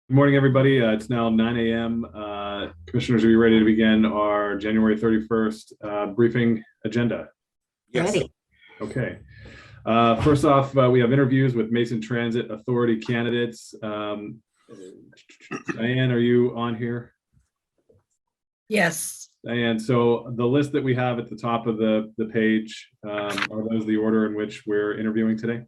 Good morning, everybody. It's now 9 a.m. Commissioners, are you ready to begin our January 31st briefing agenda? Yes. Ready. Okay. First off, we have interviews with Mason Transit Authority candidates. Diane, are you on here? Yes. Diane, so the list that we have at the top of the page, are those the order in which we're interviewing today?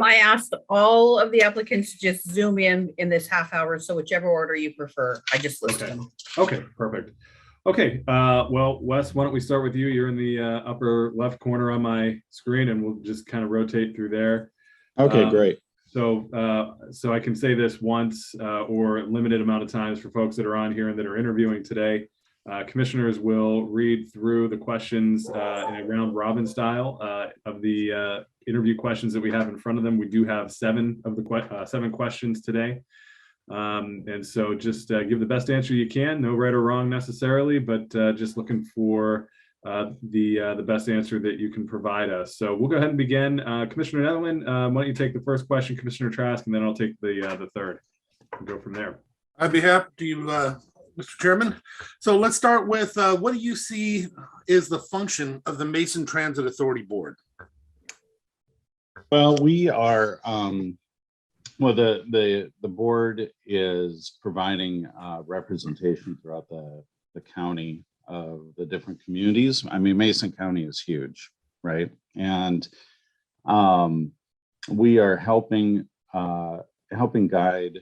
I asked all of the applicants to just zoom in this half hour, so whichever order you prefer. I just listed them. Okay, perfect. Okay, well, Wes, why don't we start with you? You're in the upper left corner on my screen, and we'll just kind of rotate through there. Okay, great. So I can say this once or a limited amount of times for folks that are on here and that are interviewing today. Commissioners will read through the questions in a round robin style of the interview questions that we have in front of them. We do have seven questions today. And so just give the best answer you can, no right or wrong necessarily, but just looking for the best answer that you can provide us. So we'll go ahead and begin. Commissioner Netherland, why don't you take the first question, Commissioner Trask, and then I'll take the third and go from there. I'd be happy to, Mr. Chairman. So let's start with what do you see is the function of the Mason Transit Authority Board? Well, we are, the board is providing representation throughout the county of the different communities. I mean, Mason County is huge, right? And we are helping guide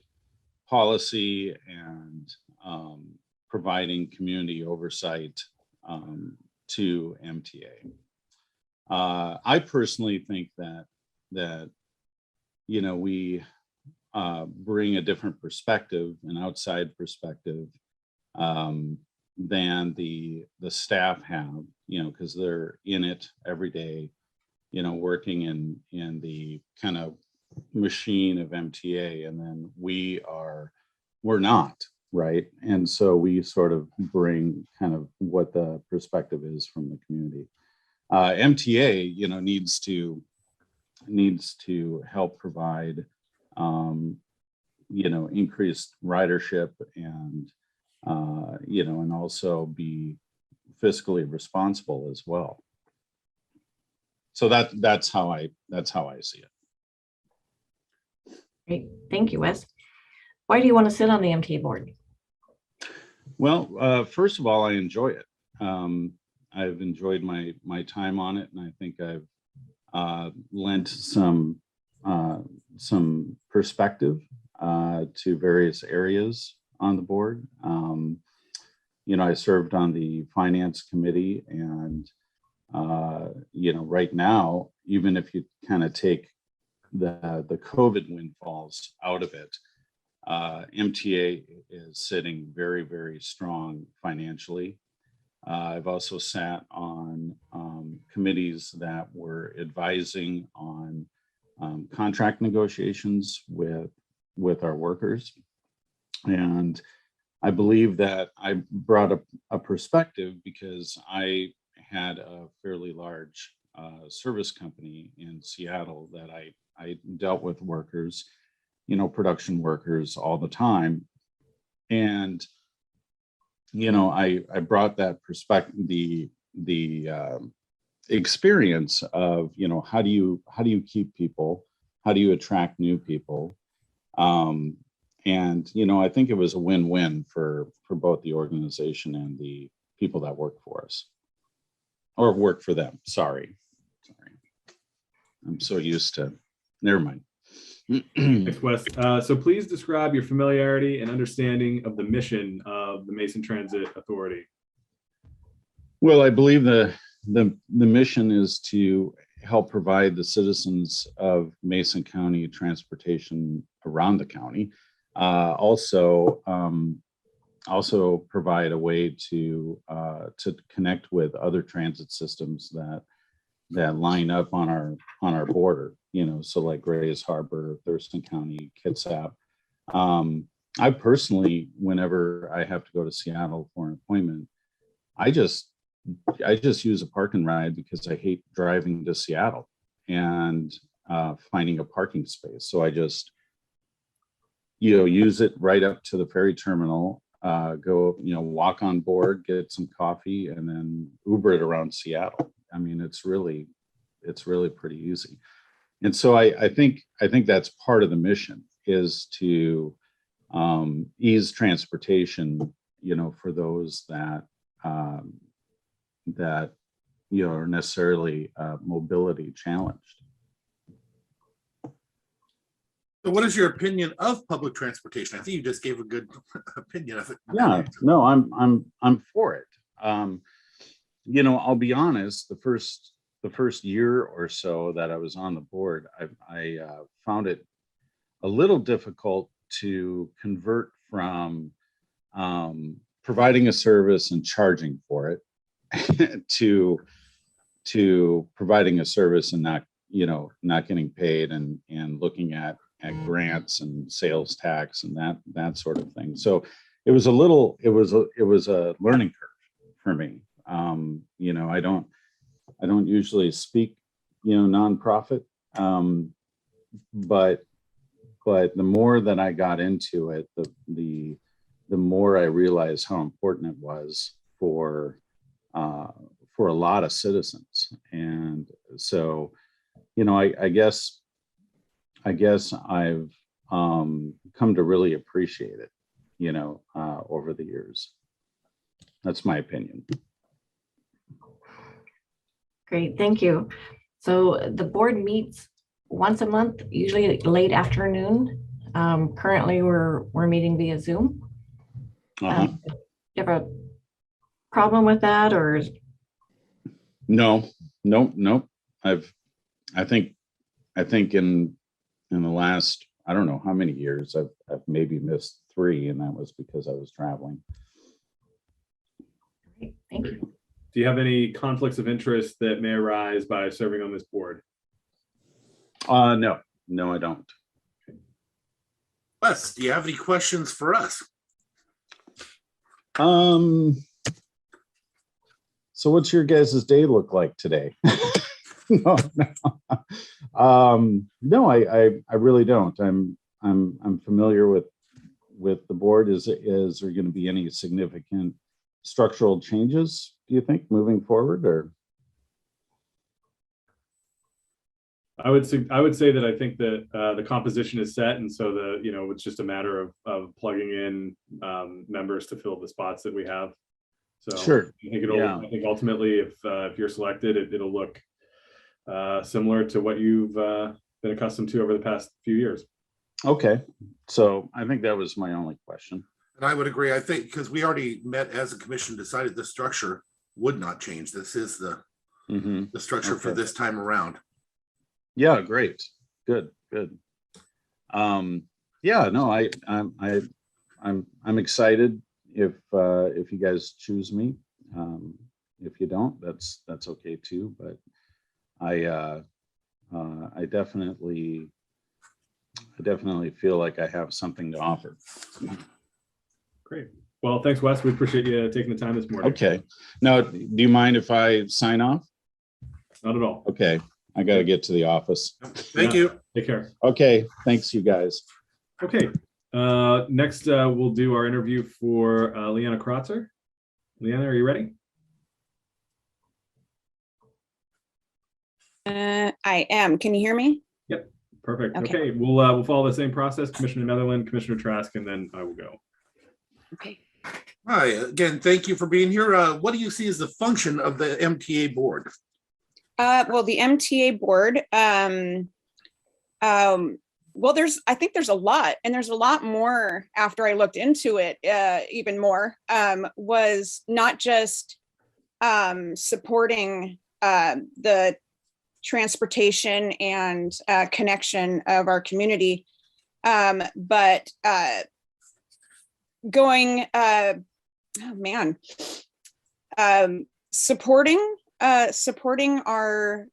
policy and providing community oversight to MTA. I personally think that we bring a different perspective, an outside perspective, than the staff have, because they're in it every day, working in the kind of machine of MTA, and then we're not, right? And so we sort of bring kind of what the perspective is from the community. MTA, needs to help provide, increased ridership and, and also be fiscally responsible as well. So that's how I see it. Great, thank you, Wes. Why do you want to sit on the MTA board? Well, first of all, I enjoy it. I've enjoyed my time on it, and I think I've lent some perspective to various areas on the board. I served on the finance committee, and right now, even if you kind of take the COVID windfalls out of it, MTA is sitting very, very strong financially. I've also sat on committees that were advising on contract negotiations with our workers. And I believe that I brought a perspective because I had a fairly large service company in Seattle that I dealt with workers, production workers all the time. And I brought that perspective, the experience of, how do you keep people? How do you attract new people? And, I think it was a win-win for both the organization and the people that work for us or work for them. Sorry. I'm so used to, never mind. Thanks, Wes. So please describe your familiarity and understanding of the mission of the Mason Transit Authority. Well, I believe the mission is to help provide the citizens of Mason County transportation around the county. Also provide a way to connect with other transit systems that line up on our border, so like Grays Harbor, Thurston County, Kitsap. I personally, whenever I have to go to Seattle for an appointment, I just use a park and ride because I hate driving to Seattle and finding a parking space. So I just use it right up to the ferry terminal, go, walk on board, get some coffee, and then Uber it around Seattle. I mean, it's really pretty easy. And so I think that's part of the mission, is to ease transportation, for those that are necessarily mobility challenged. So what is your opinion of public transportation? I think you just gave a good opinion of it. Yeah, no, I'm for it. I'll be honest, the first year or so that I was on the board, I found it a little difficult to convert from providing a service and charging for it to providing a service and not getting paid and looking at grants and sales tax and that sort of thing. So it was a learning curve for me. I don't usually speak, nonprofit, but the more that I got into it, the more I realized how important it was for a lot of citizens. And so, I guess I've come to really appreciate it, over the years. That's my opinion. Great, thank you. So the board meets once a month, usually late afternoon. Currently, we're meeting via Zoom. Uh-huh. Do you have a problem with that, or? No. I think in the last, I don't know how many years, I've maybe missed 3, and that was because I was traveling. Great, thank you. Do you have any conflicts of interest that may arise by serving on this board? No, I don't. Wes, do you have any questions for us? So what's your guys' day look like today? No, I really don't. I'm familiar with the board. Is there going to be any significant structural changes, do you think, moving forward? Or I would say that I think that the composition is set, and so it's just a matter of plugging in members to fill the spots that we have. So sure. I think ultimately, if you're selected, it'll look similar to what you've been accustomed to over the past few years. Okay, so I think that was my only question. And I would agree. I think because we already met as a commission, decided the structure would not change. This is the structure for this time around. Yeah, great. Good. I'm excited if you guys choose me. If you don't, that's okay too. But I definitely feel like I have something to offer. Great. Well, thanks, Wes. We appreciate you taking the time this morning. Okay. Now, do you mind if I sign off? Not at all. Okay. I got to get to the office. Thank you. Take care. Okay. Thanks, you guys. Okay. Next, we'll do our interview for Leanna Krotzer. Leanna, are you ready? I am. Can you hear me? Yep. Perfect. Okay. Okay. We'll follow the same process. Commissioner Netherland, Commissioner Trask, and then I will go. Okay. Hi, again, thank you for being here. What do you see as the function of the MTA board? Well, the MTA board, I think there's a lot, and there's a lot more after I looked into it, even more, was not just supporting the transportation and connection of our community, but going, supporting our,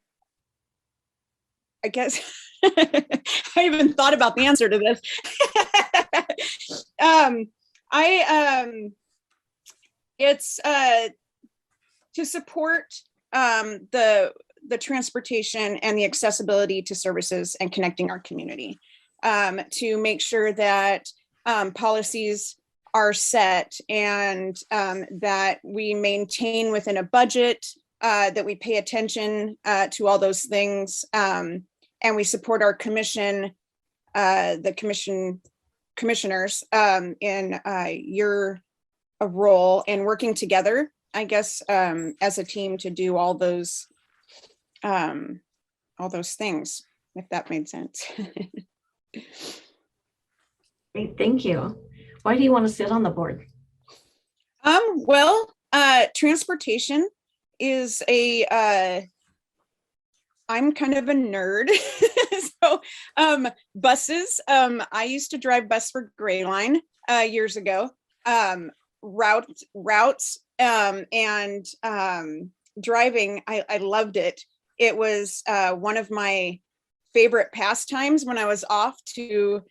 I guess, I even thought about the answer to this. It's to support the transportation and the accessibility to services and connecting our community, to make sure that policies are set, and that we maintain within a budget, that we pay attention to all those things, and we support our commission, the commissioners in your role in working together, I guess, as a team to do all those things, if that made sense. Great, thank you. Why do you want to sit on the board? Well, transportation is I'm kind of a nerd. So buses, I used to drive bus for Gray Line years ago. Routes and driving, I loved it. It was one of my favorite pastimes when I was off to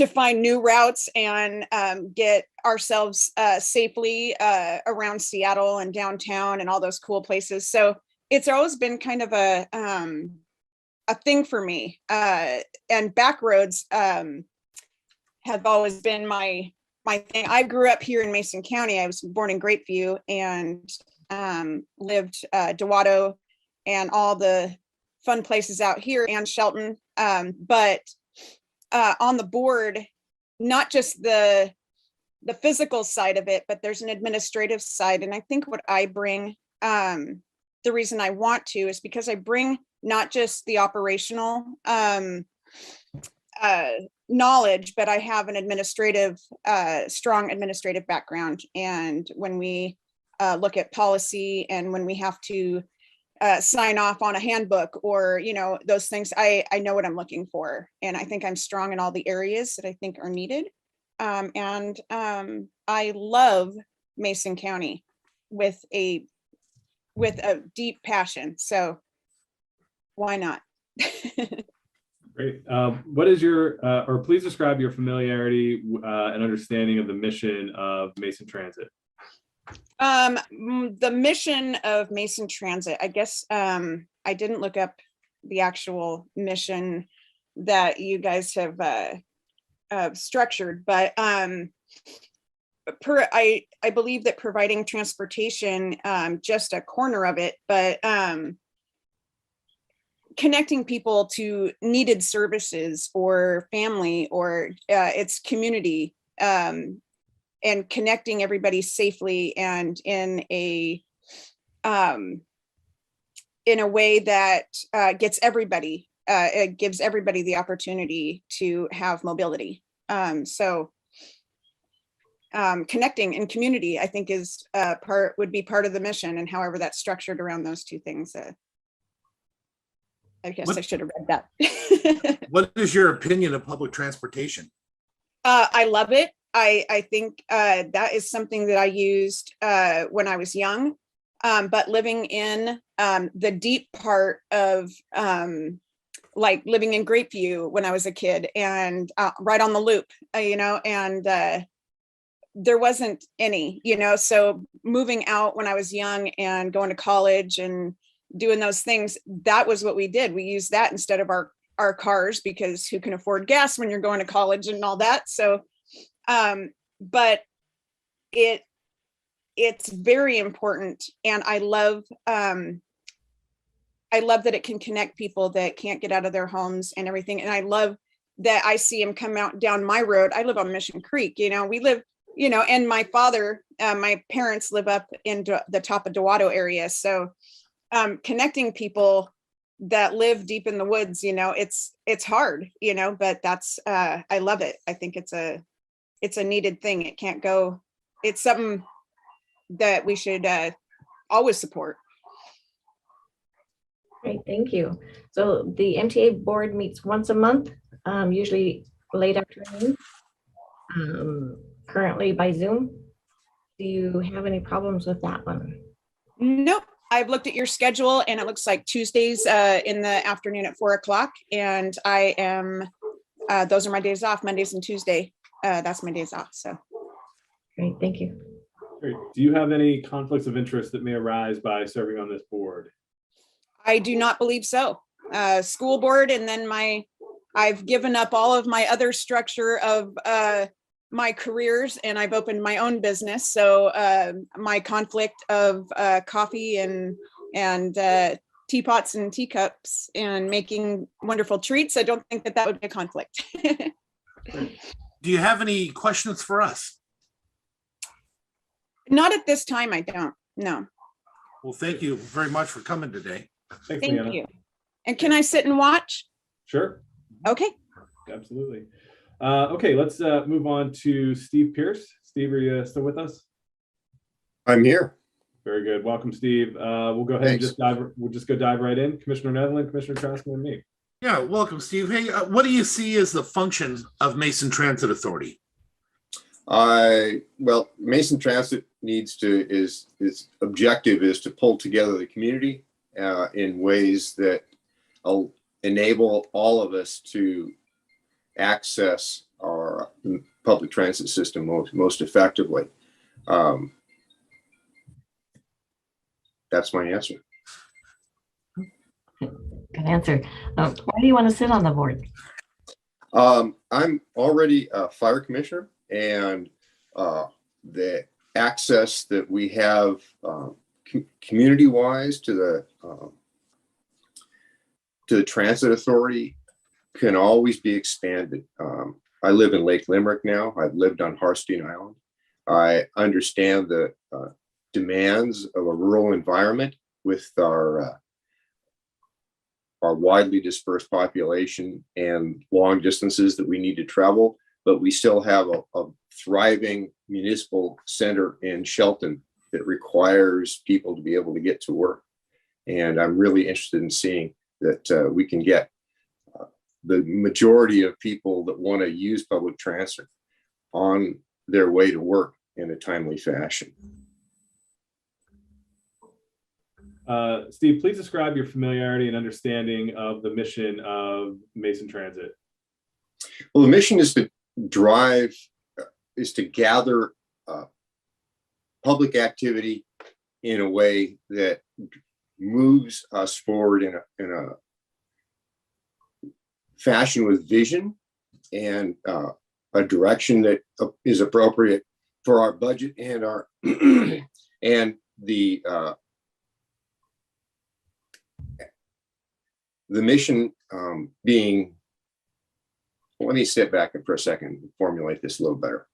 find new routes and get ourselves safely around Seattle and downtown and all those cool places. So it's always been kind of a thing for me. And back roads have always been my thing. I grew up here in Mason County. I was born in Grapeview and lived Dewato and all the fun places out here and Shelton. But on the board, not just the physical side of it, but there's an administrative side. And I think what I bring, the reason I want to is because I bring not just the operational knowledge, but I have an administrative, strong administrative background. And when we look at policy and when we have to sign off on a handbook or, those things, I know what I'm looking for. And I think I'm strong in all the areas that I think are needed. And I love Mason County with a deep passion. So why not? Great. What is your, or please describe your familiarity and understanding of the mission of Mason Transit? The mission of Mason Transit, I guess, I didn't look up the actual mission that you guys have structured, but I believe that providing transportation, just a corner of it, but connecting people to needed services or family or its community, and connecting everybody safely and in a way that gets everybody, it gives everybody the opportunity to have mobility. So connecting in community, I think would be part of the mission, and however that's structured around those two things. I guess I should have read that. What is your opinion of public transportation? I love it. I think that is something that I used when I was young, but living in the deep part of like living in Grapeview when I was a kid and right on the loop, and there wasn't any, so moving out when I was young and going to college and doing those things, that was what we did. We used that instead of our cars, because who can afford gas when you're going to college and all that. So but it's very important, and I love that it can connect people that can't get out of their homes and everything. And I love that I see them come out down my road. I live on Mission Creek, we live, and my parents live up in the top of Dewato area. So connecting people that live deep in the woods, it's hard, but that's I love it. I think it's a needed thing. It can't go. It's something that we should always support. Great, thank you. So the MTA board meets once a month, usually late afternoon, currently by Zoom. Do you have any problems with that one? Nope. I've looked at your schedule and it looks like Tuesdays in the afternoon at 4 o'clock. And I am, those are my days off, Mondays and Tuesday. That's my days off. So. Great, thank you. Great. Do you have any conflicts of interest that may arise by serving on this board? I do not believe so. School board and then my I've given up all of my other structure of my careers, and I've opened my own business. So my conflict of coffee and teapots and teacups and making wonderful treats, I don't think that that would be a conflict. Do you have any questions for us? Not at this time, I don't. No. Well, thank you very much for coming today. Thanks, Thank Leanna. you. And can I sit and watch? Sure. Okay. Absolutely. Okay, let's move on to Steve Pierce. Steve, are you still with us? I'm here. Very good. Welcome, Steve. We'll go ahead Thanks. and just go dive right in. Commissioner Netherland, Commissioner Traskman, and me. Yeah, welcome, Steve. Hey, what do you see as the function of Mason Transit Authority? Well, Mason Transit its objective is to pull together the community in ways that will enable all of us to access our public transit system most effectively. That's my answer. Good answer. Why do you want to sit on the board? I'm already a fire commissioner, and the access that we have community-wise to the transit authority can always be expanded. I live in Lake Limerick now. I've lived on Harstein Island. I understand the demands of a rural environment with our widely dispersed population and long distances that we need to travel, but we still have a thriving municipal center in Shelton that requires people to be able to get to work. And I'm really interested in seeing that we can get the majority of people that want to use public transit on their way to work in a timely fashion. Steve, please describe your familiarity and understanding of the mission of Mason Transit. Well, the mission is to gather public activity in a way that moves us forward in a fashion with vision and a direction that is appropriate for our budget and our and the mission being, let me step back for a second and formulate this a little better.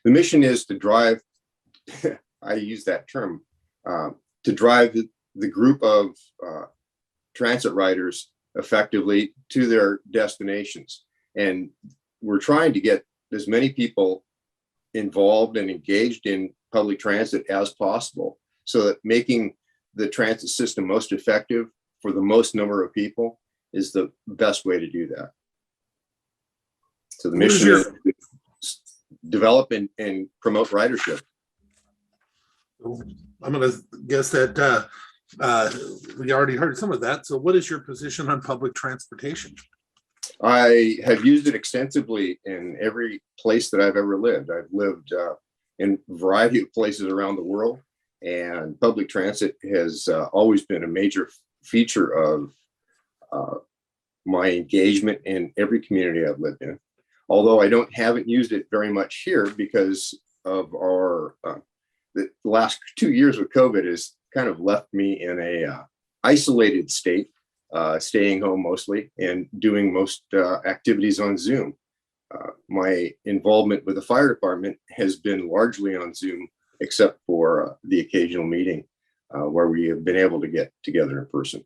The mission is to drive, I use that term, to drive the group of transit riders effectively to their destinations. And we're trying to get as many people involved and engaged in public transit as possible, so that making the transit system most effective for the most number of people is the best way to do that. So the mission is to develop and promote ridership. I'm going to guess that we already heard some of that. So what is your position on public transportation? I have used it extensively in every place that I've ever lived. I've lived in a variety of places around the world, and public transit has always been a major feature of my engagement in every community I've lived in. Although I haven't used it very much here because of our the last 2 years with COVID has kind of left me in a isolated state, staying home mostly and doing most activities on Zoom. My involvement with the fire department has been largely on Zoom, except for the occasional meeting where we have been able to get together in person.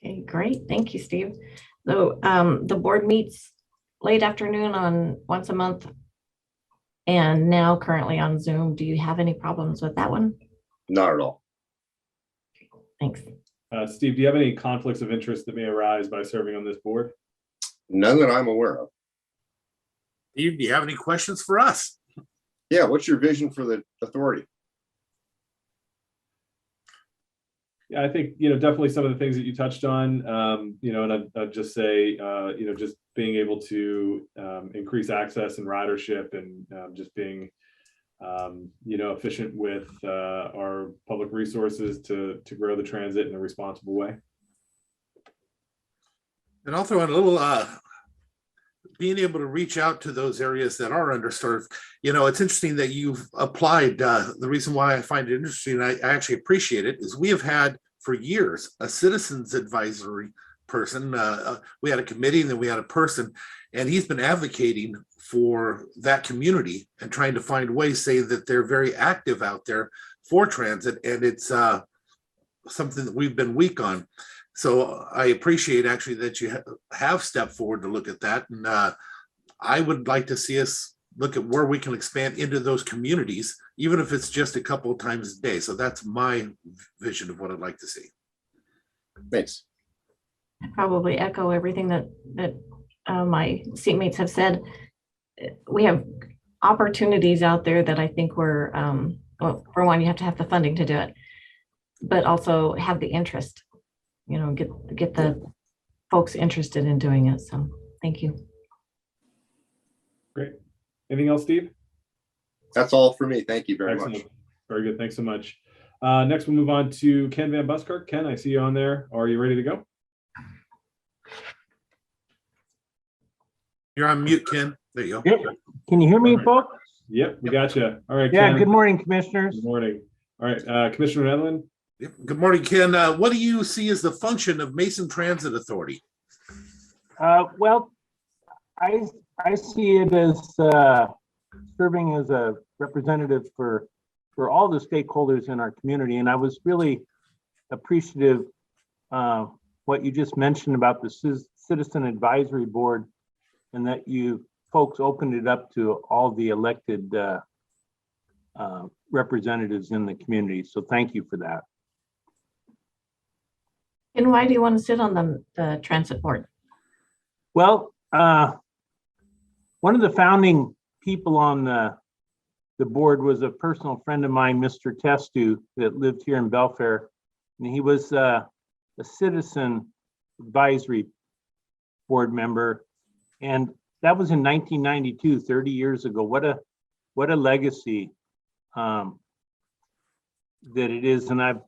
Okay, great. Thank you, Steve. So the board meets late afternoon on once a month and now currently on Zoom. Do you have any problems with that one? Not at all. Thanks. Steve, do you have any conflicts of interest that may arise by serving on this board? None that I'm aware of. Steve, do you have any questions for us? Yeah, what's your vision for the authority? Yeah, I think, definitely some of the things that you touched on, and I'd just say, just being able to increase access and ridership and just being, efficient with our public resources to grow the transit in a responsible way. And I'll throw in a little, being able to reach out to those areas that are underserved. You know, it's interesting that you've applied. The reason why I find it interesting, and I actually appreciate it, is we have had for years a citizens advisory person. We had a committee and then we had a person, and he's been advocating for that community and trying to find ways, say that they're very active out there for transit, and it's something that we've been weak on. So I appreciate actually that you have stepped forward to look at that. And I would like to see us look at where we can expand into those communities, even if it's just a couple of times a day. So that's my vision of what I'd like to see. Thanks. Probably echo everything that my seatmates have said. We have opportunities out there that I think we're, well, for one, you have to have the funding to do it, but also have the interest, you know, get the folks interested in doing it. So thank you. Great. Anything else, Steve? That's all for me. Thank you very Excellent. much. Very good. Thanks so much. Next, we'll move on to Ken Van Buskirk. Ken, I see you on there. Are you ready to go? You're on mute, Ken. There you go. Yep. Can you hear me, All right. folks? Yep, we got you. All right, Yeah, Ken. good morning, commissioners. Good morning. All right, Commissioner Nedlin. Yep. Good morning, Ken. What do you see as the function of Mason Transit Authority? Well, I see it as serving as a representative for all the stakeholders in our community. And I was really appreciative what you just mentioned about the Citizen Advisory Board, and that you folks opened it up to all the elected representatives in the community. So thank you for that. And why do you want to sit on the transit board? Well, one of the founding people on the board was a personal friend of mine, Mr. Testu, that lived here in Belfair. And he was a citizen advisory board member. And that was in 1992, 30 years ago. What a legacy that it is. And I've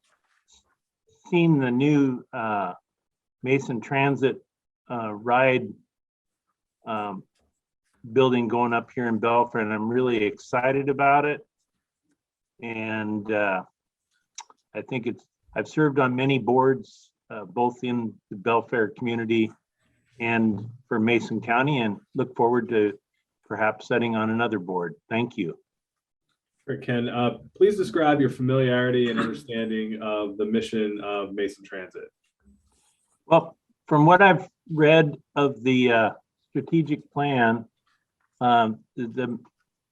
seen the new Mason Transit ride building going up here in Belfair, and I'm really excited about it. And I think I've served on many boards, both in the Belfair community and for Mason County, and look forward to perhaps setting on another board. Thank you. Great, Ken. Please describe your familiarity and understanding of the mission of Mason Transit. Well, from what I've read of the strategic plan, the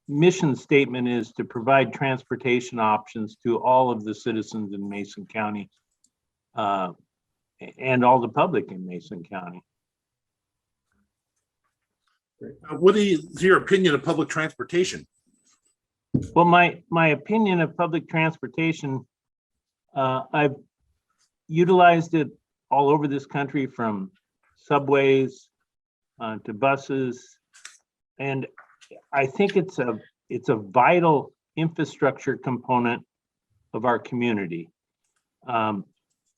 mission statement is to provide transportation options to all of the citizens in Mason County and all the public in Mason County. What is your opinion of public transportation? Well, my opinion of public transportation, I've utilized it all over this country, from subways to buses, and I think it's a vital infrastructure component of our community. And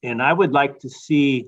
I would like to see